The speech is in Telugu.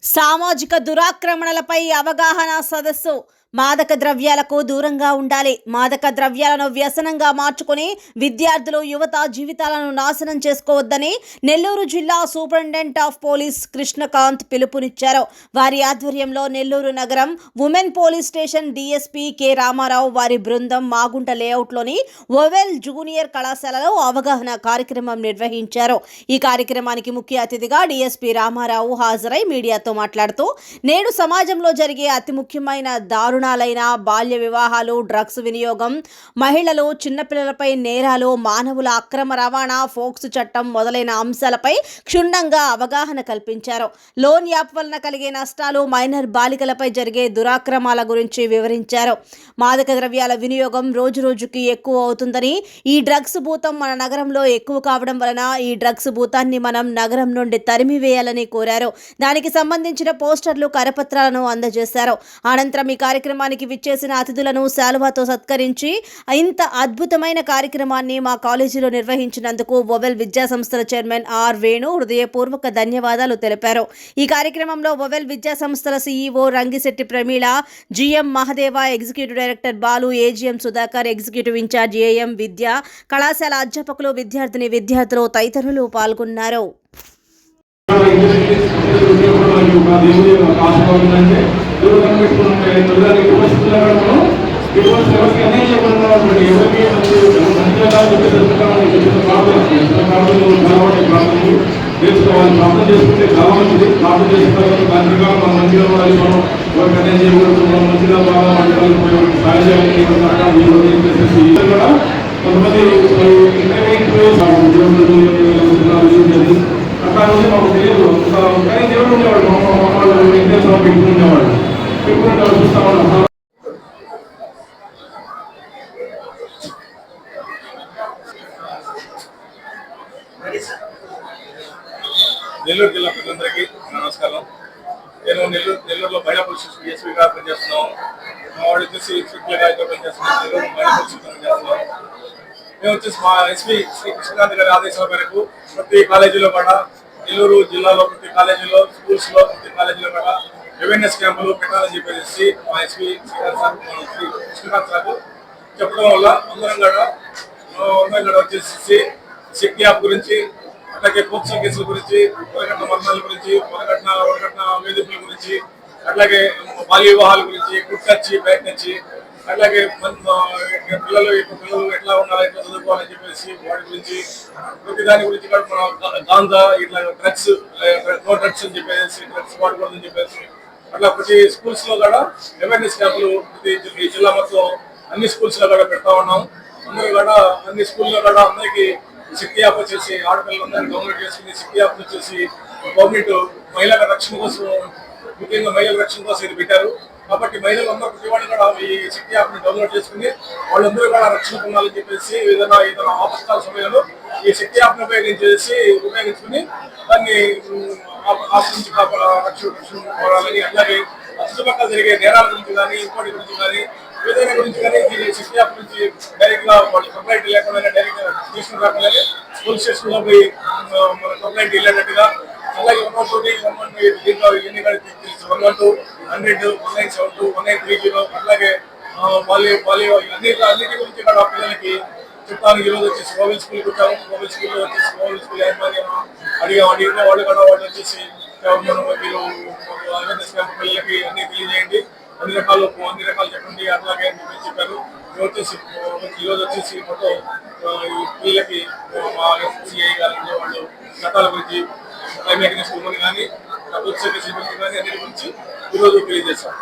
సామాజిక దురాక్రమణలపై అవగాహన సదస్సు. మాదక ద్రవ్యాలకు దూరంగా ఉండాలి. మాదక ద్రవ్యాలను వ్యసనంగా మార్చుకుని విద్యార్థులు, యువత జీవితాలను నాశనం చేసుకోవద్దని నెల్లూరు జిల్లా సూపరింటెండెంట్ ఆఫ్ పోలీస్ కృష్ణకాంత్ పిలుపునిచ్చారు. వారి ఆధ్వర్యంలో నెల్లూరు నగరం women police station DSP K Rama Rao వారి బృందం మాగుంట లేఅవుట్లోని ఓవెల్ జూనియర్ కళాశాలలో అవగాహన కార్యక్రమం నిర్వహించారు. ఈ కార్యక్రమానికి ముఖ్య అతిథిగా డీఎస్పీ రామారావు హాజరై మీడియాతో మాట్లాడుతూ, నేడు సమాజంలో జరిగే అతి ముఖ్యమైన దారుణాలైన బాల్య వివాహాలు, డ్రగ్స్ వినియోగం, మహిళలు, చిన్నపిల్లలపై నేరాలు, మానవుల అక్రమ రవాణా, ఫోక్స్ చట్టం మొదలైన అంశాలపై క్షుణ్ణంగా అవగాహన కల్పించారు. లోన్ యాప్ వలన కలిగే నష్టాలు, మైనర్ బాలికలపై జరిగే దురాక్రమాల గురించి వివరించారు. మాదక ద్రవ్యాల వినియోగం రోజురోజుకి ఎక్కువ అవుతుందని, ఈ డ్రగ్స్ భూతం మన నగరంలో ఎక్కువ కావడం వలన ఈ డ్రగ్స్ భూతాన్ని మనం నగరం నుండి తరిమివేయాలని కోరారు. దానికి సంబంధించిన పోస్టర్లు, కరపత్రాలను అందజేశారు. అనంతరం ఈ కార్యక్రమానికి విచ్చేసిన అతిథులను శాలువాతో సత్కరించి, ఇంత అద్భుతమైన కార్యక్రమాన్ని మా కాలేజీలో నిర్వహించినందుకు ఓవెల్ విద్యా సంస్థల చైర్మన్ ఆర్ వేణు హృదయపూర్వక ధన్యవాదాలు తెలిపారు. ఈ కార్యక్రమంలో ఓవెల్ విద్యా సంస్థల CEO Rangisetti Pramila, GM Mahadeva, executive director Balu, AGM Sudhakar, executive in-charge AM Vidya, కళాశాల అధ్యాపకులు, విద్యార్థులు తదితరులు పాల్గొన్నారు. తెలుసుకోవాలి, ప్రార్థన చేసుకుంటే చాలా మంచిది. ప్రార్థన చేసిన తర్వాత దాని ప్రకారం మనం మంచిగా ఉండాలి. మనం ఎవరికి అటెండ్ చేయకూడదు, మనం మంచిగా బాగా మాట్లాడుకోవాలి, సాయం చేయాలి. కూడా కొంతమంది అట్లా నుంచి మాకు తెలియదు. కానీ దేవుడు ఉండేవాడు, వాళ్ళు ఇంటర్వ్యూ పెట్టుకునేవాడు చూస్తా ఉన్నాం. నెల్లూరు జిల్లా ప్రజలందరికీ నమస్కారం. నేను నెల్లూరులో మహిళా పోలీస్ స్టేషన్ డిఎస్పీగా పనిచేస్తున్నాం. మా వాళ్ళు వచ్చేసి ఇన్స్పెక్టర్గా ఇక్కడ పనిచేస్తున్నాం. నెల్లూరు మహిళా పోలీస్ స్టేషన్ పనిచేస్తున్నాం. మేము వచ్చేసి మా ఎస్పీ శ్రీ కృష్ణకాంత్ గారి ఆదేశాల మేరకు ప్రతి కాలేజీలో కూడా, నెల్లూరు జిల్లాలో ప్రతి కాలేజీలో, స్కూల్స్లో ప్రతి కాలేజీలో కూడా అవేర్నెస్ క్యాంపులు పెట్టాలని చెప్పేసి మా ఎస్పీ శ్రీ కృష్ణకాంత్ గారు చెప్పడం వల్ల అందరం కూడా వచ్చేసి శక్తి యాప్ గురించి, అట్లాగే పోక్సో కేసుల గురించి, వరకట్న మరణాల గురించి, వరకట్న వేధింపుల గురించి, అట్లాగే బాల్య వివాహాల గురించి, గుడ్ టచ్, బ్యాడ్ టచ్, అట్లాగే పిల్లలు ఎట్లా ఉండాలి, ఎట్లా చదువుకోవాలని చెప్పేసి వాటి గురించి, ప్రతి దాని గురించి కూడా మనం గాంజా, ఇట్లా డ్రగ్స్, నో డ్రగ్స్ అని చెప్పేసి, డ్రగ్స్ వాడకూడదని చెప్పేసి అట్లా ప్రతి స్కూల్స్ లో కూడా అవేర్నెస్ క్యాంపులు ప్రతి జిల్లా మొత్తం అన్ని స్కూల్స్ లో కూడా పెడతా ఉన్నాం. అందరూ కూడా అన్ని స్కూల్లో కూడా అందరికీ శక్తి యాప్ వచ్చేసి ఆడపిల్లలందరినీ డౌన్లోడ్ చేసుకుని శక్తి యాప్ వచ్చేసి గవర్నమెంట్ మహిళల రక్షణ కోసం, ముఖ్యంగా మహిళల రక్షణ కోసం ఇది పెట్టారు. కాబట్టి మహిళలందరూ ప్రతి వాళ్ళు కూడా ఈ శక్తి యాప్ని డౌన్లోడ్ చేసుకుని వాళ్ళందరూ కూడా రక్షణ పొందాలని చెప్పేసి ఏదైనా ఆపత్కాల సమయంలో ఈ శక్తి యాప్ని ఉపయోగించుకుని దాన్ని నుంచి రక్షణ పోవాలని, అట్లాగే చుట్టుపక్కల జరిగే నేరాల గురించి కానీ, ఇంకోటి గురించి కానీ, ఏదైనా గురించి కానీ ఈ శక్తి యాప్ నుంచి డైరెక్ట్ గా వాళ్ళు కంప్లైంట్ లేకుండా డైరెక్ట్ స్టేషన్ రాకుండా పోలీస్ స్టేషన్ లో పోయి మన కంప్లైంట్ వెళ్ళేటట్టుగా, అలాగే 112 దీంట్లో ఎన్ని 112, 100, 1972, 1930, అట్లాగే అన్నిటి గురించి కూడా పిల్లలకి చెప్తాను. ఈరోజు వచ్చేసి ఓవెల్ స్కూల్కి వచ్చాము. ఓవెల్ స్కూల్లో వచ్చేసి ఓవెల్ స్కూల్ యాజమాన్యం అడిగిన వాళ్ళు కూడా వాళ్ళు వచ్చేసి మీరు అవేర్నెస్ క్యాంప్ పిల్లలకి అన్ని తెలియజేయండి, అన్ని రకాలు చెప్పండి అట్లాగే అని చెప్పారు. ఈరోజు వచ్చేసి మొత్తం ఈ పిల్లలకి మా ఎస్సీఐ గారి వాళ్ళు చట్టాల గురించి, క్రైమ్ అగైన్స్ట్ ఉమెన్ కానీ, గురించి కానీ అన్నిటి గురించి ఈరోజు తెలియజేశాం.